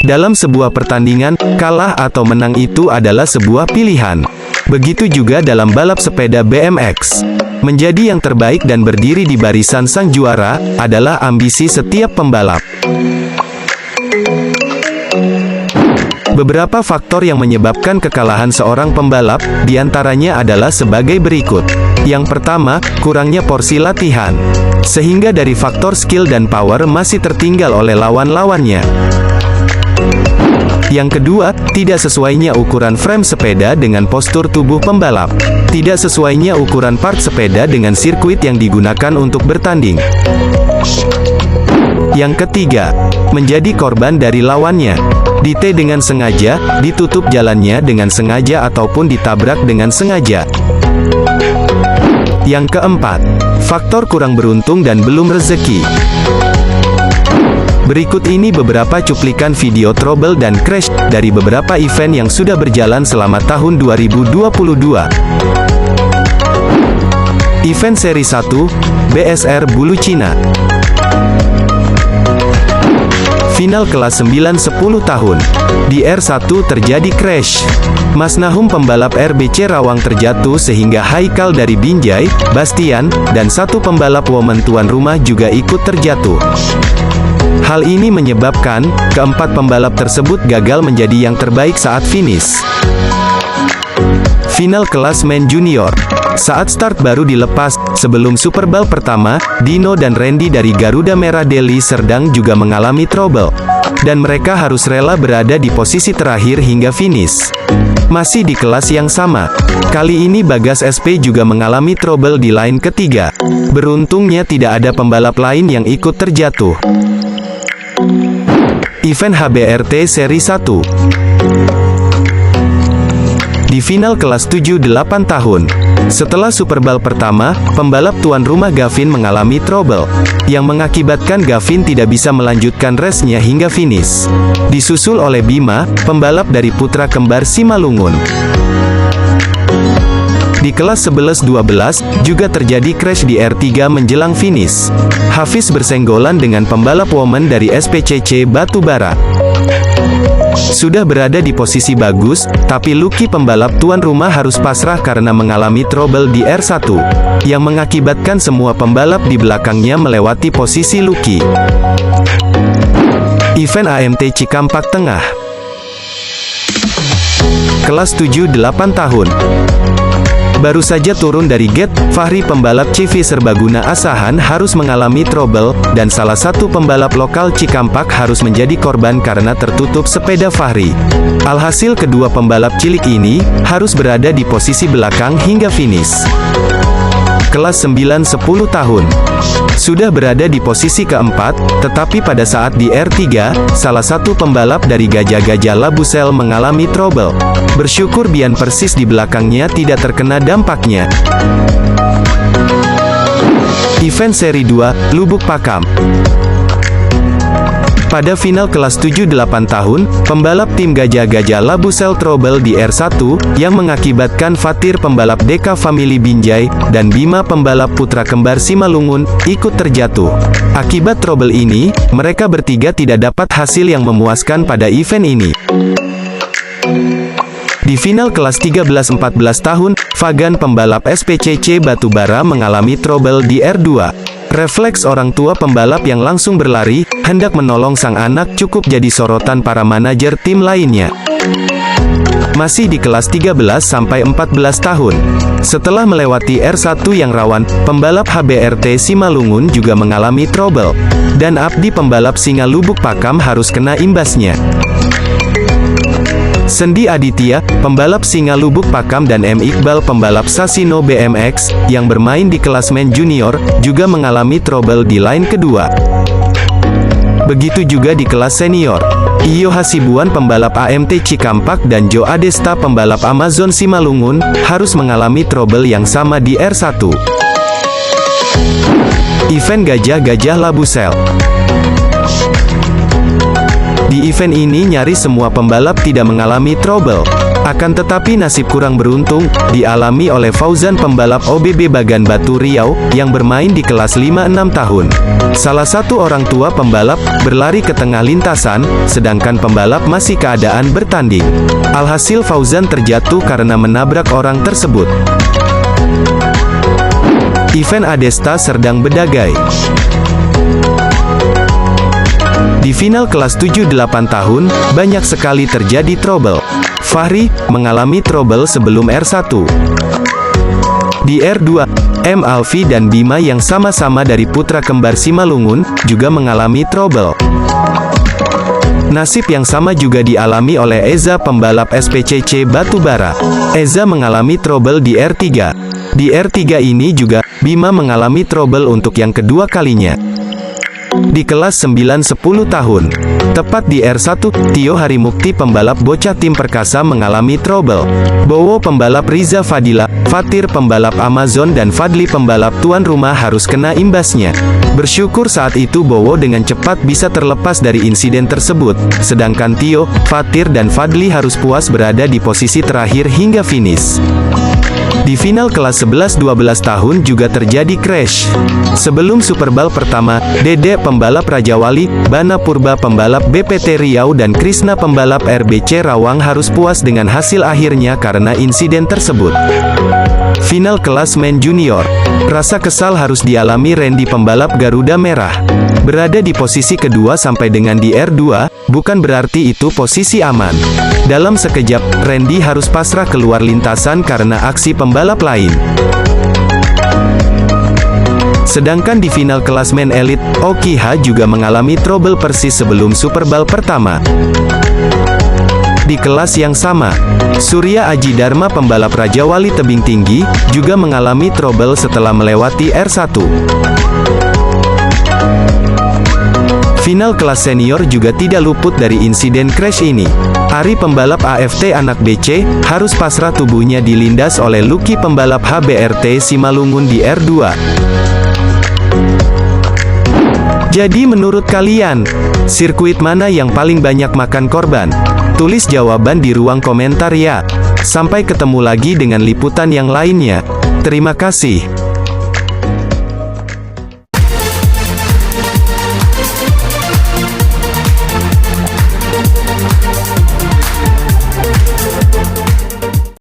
Dalam sebuah pertandingan, kalah atau menang itu adalah sebuah pilihan. Begitu juga dalam balap sepeda BMX. Menjadi yang terbaik dan berdiri di barisan sang juara, adalah ambisi setiap pembalap. Beberapa faktor yang menyebabkan kekalahan seorang pembalap, diantaranya adalah sebagai berikut. Yang pertama, kurangnya porsi latihan. Sehingga dari faktor skill dan power masih tertinggal oleh lawan-lawannya. Yang kedua, tidak sesuainya ukuran frame sepeda dengan postur tubuh pembalap. Tidak sesuainya ukuran part sepeda dengan sirkuit yang digunakan untuk bertanding. Yang ketiga, menjadi korban dari lawannya. Dite dengan sengaja, ditutup jalannya dengan sengaja ataupun ditabrak dengan sengaja. Yang keempat, faktor kurang beruntung dan belum rezeki. Berikut ini beberapa cuplikan video trouble dan crash dari beberapa event yang sudah berjalan selama tahun 2022. Event Seri 1, BSR Bulu Cina. Final kelas 9-10 tahun. Di R1 terjadi crash. Mas Nahum pembalap RBC Rawang terjatuh sehingga Haikal dari Binjai, Bastian, dan satu pembalap woman tuan rumah juga ikut terjatuh. Hal ini menyebabkan, keempat pembalap tersebut gagal menjadi yang terbaik saat finish. Final kelas men junior. Saat start baru dilepas, sebelum Superball pertama, Dino dan Randy dari Garuda Merah Deli Serdang juga mengalami trouble. Dan mereka harus rela berada di posisi terakhir hingga finish. Masih di kelas yang sama. Kali ini Bagas SP juga mengalami trouble di line ketiga. Beruntungnya tidak ada pembalap lain yang ikut terjatuh. Event HBRT Seri 1. Di final kelas 7-8 tahun. Setelah Superball pertama, pembalap tuan rumah Gavin mengalami trouble, yang mengakibatkan Gavin tidak bisa melanjutkan race-nya hingga finish. Disusul oleh Bima, pembalap dari putra kembar Simalungun. Di kelas 11-12, juga terjadi crash di R3 menjelang finish. Hafiz bersenggolan dengan pembalap woman dari SPCC Batubara. Sudah berada di posisi bagus, tapi Lucky pembalap tuan rumah harus pasrah karena mengalami trouble di R1, yang mengakibatkan semua pembalap di belakangnya melewati posisi Lucky. Event AMT Cikampak Tengah. Kelas 7-8 tahun. Baru saja turun dari gate, Fahri pembalap CV Serbaguna Asahan harus mengalami trouble, dan salah satu pembalap lokal Cikampak harus menjadi korban karena tertutup sepeda Fahri. Alhasil kedua pembalap cilik ini, harus berada di posisi belakang hingga finish. Kelas 9-10 tahun. Sudah berada di posisi keempat, tetapi pada saat di R3, salah satu pembalap dari Gajah-Gajah Labusel mengalami trouble. Bersyukur Bian Persis di belakangnya tidak terkena dampaknya. Event Seri 2, Lubuk Pakam. Pada final kelas 7-8 tahun, pembalap tim Gajah-Gajah Labusel trouble di R1, yang mengakibatkan Fatir pembalap Deka Family Binjai, dan Bima pembalap putra kembar Simalungun, ikut terjatuh. Akibat trouble ini, mereka bertiga tidak dapat hasil yang memuaskan pada event ini. Di final kelas 13-14 tahun, Fagan pembalap SPCC Batubara mengalami trouble di R2. Refleks orang tua pembalap yang langsung berlari, hendak menolong sang anak cukup jadi sorotan para manajer tim lainnya. Masih di kelas 13-14 tahun. Setelah melewati R1 yang rawan, pembalap HBRT Simalungun juga mengalami trouble. Dan Abdi pembalap Singa Lubuk Pakam harus kena imbasnya. Sendi Aditya, pembalap Singa Lubuk Pakam dan M. Iqbal pembalap Sasino BMX, yang bermain di kelas men junior, juga mengalami trouble di line kedua. Begitu juga di kelas senior. Iyo Hasibuan pembalap AMT Cikampak dan Jo Adesta pembalap Amazon Simalungun, harus mengalami trouble yang sama di R1. Event Gajah-Gajah Labusel. Di event ini nyaris semua pembalap tidak mengalami trouble. Akan tetapi nasib kurang beruntung, dialami oleh Fauzan pembalap OBB Bagan Batu Riau, yang bermain di kelas 5-6 tahun. Salah satu orang tua pembalap, berlari ke tengah lintasan, sedangkan pembalap masih keadaan bertanding. Alhasil Fauzan terjatuh karena menabrak orang tersebut. Event Adesta Serdang Bedagai. Di final kelas 7-8 tahun, banyak sekali terjadi trouble. Fahri mengalami trouble sebelum R1. Di R2, M. Alfi dan Bima yang sama-sama dari putra kembar Simalungun, juga mengalami trouble. Nasib yang sama juga dialami oleh Eza pembalap SPCC Batubara. Eza mengalami trouble di R3. Di R3 ini juga, Bima mengalami trouble untuk yang kedua kalinya. Di kelas 9-10 tahun, tepat di R1, Tio Harimukti pembalap bocah tim Perkasa mengalami trouble. Bowo pembalap Riza Fadila, Fatir pembalap Amazon dan Fadli pembalap tuan rumah harus kena imbasnya. Bersyukur saat itu Bowo dengan cepat bisa terlepas dari insiden tersebut, sedangkan Tio, Fatir dan Fadli harus puas berada di posisi terakhir hingga finish. Di final kelas 11-12 tahun juga terjadi crash. Sebelum Superbal pertama, Dede pembalap Raja Wali, Bana Purba pembalap BPT Riau dan Krisna pembalap RBC Rawang harus puas dengan hasil akhirnya karena insiden tersebut. Final kelas men junior. Rasa kesal harus dialami Randy pembalap Garuda Merah. Berada di posisi kedua sampai dengan di R2, bukan berarti itu posisi aman. Dalam sekejap, Randy harus pasrah keluar lintasan karena aksi pembalap lain. Sedangkan di final kelas men elite, Okiha juga mengalami trouble persis sebelum Superbal pertama. Di kelas yang sama, Surya Aji Dharma pembalap Raja Wali Tebing Tinggi, juga mengalami trouble setelah melewati R1. Final kelas senior juga tidak luput dari insiden crash ini. Ari pembalap AFT anak BC, harus pasrah tubuhnya dilindas oleh Lucky pembalap HBRT Simalungun di R2. Jadi menurut kalian, sirkuit mana yang paling banyak makan korban? Tulis jawaban di ruang komentar ya. Sampai ketemu lagi dengan liputan yang lainnya. Terima kasih.